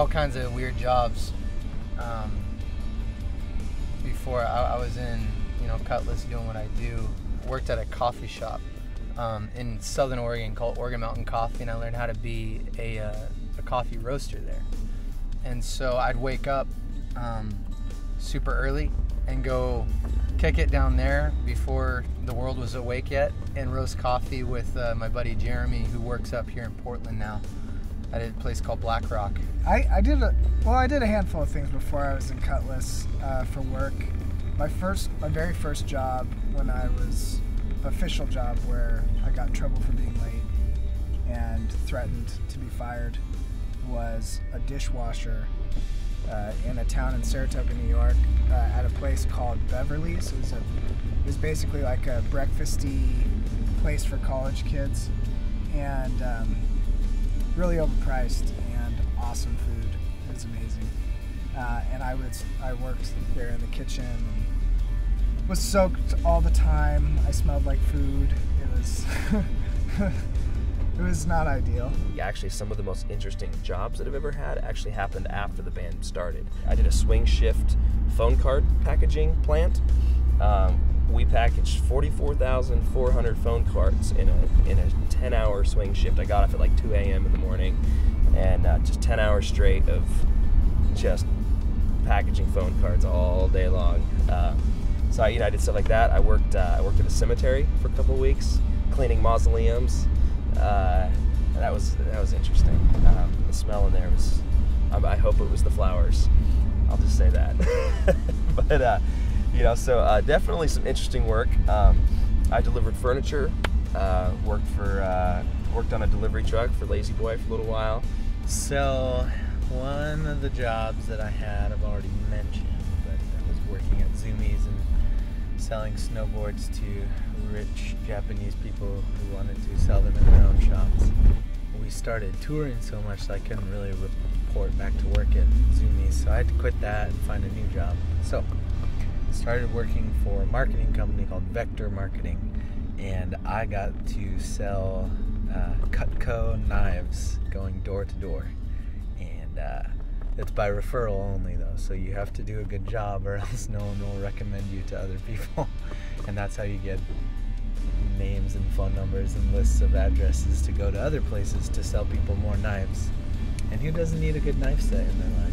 all kinds of weird jobs. Before I was in, Kutless doing what I do. Worked at a coffee shop in Southern Oregon called Oregon Mountain Coffee, and I learned how to be a coffee roaster there. And so I'd wake up super early and go kick it down there before the world was awake yet, and roast coffee with my buddy Jeremy, who works up here in Portland now at a place called Black Rock. I did a handful of things before I was in Kutless for work. My very first job, when I was official job where I got in trouble for being late and threatened to be fired, was a dishwasher in a town in Saratoga, New York, at a place called Beverly's. It was basically like a breakfasty place for college kids, and really overpriced and awesome food. It was amazing. And I worked there in the kitchen and was soaked all the time. I smelled like food. It was it was not ideal. Actually, some of the most interesting jobs that I've ever had actually happened after the band started. I did a swing shift phone card packaging plant. We packaged 44,400 phone cards in a 10-hour swing shift. I got off at like 2 a.m. in the morning, and just 10 hours straight of just packaging phone cards all day long. So I did stuff like that. I worked at a cemetery for a couple of weeks, cleaning mausoleums. That was interesting. The smell in there was, I hope it was the flowers. I'll just say that. But so definitely some interesting work. I delivered furniture. Worked on a delivery truck for Lazy Boy for a little while. So one of the jobs that I had, I've already mentioned, but I was working at Zoomies and selling snowboards to rich Japanese people who wanted to sell them in their own shops. We started touring so much that I couldn't really report back to work at Zoomies, so I had to quit that and find a new job. So I started working for a marketing company called Vector Marketing, and I got to sell Cutco knives going door to door. And it's by referral only though, so you have to do a good job or else no one will recommend you to other people. And that's how you get names and phone numbers and lists of addresses to go to other places to sell people more knives. And who doesn't need a good knife set in their life?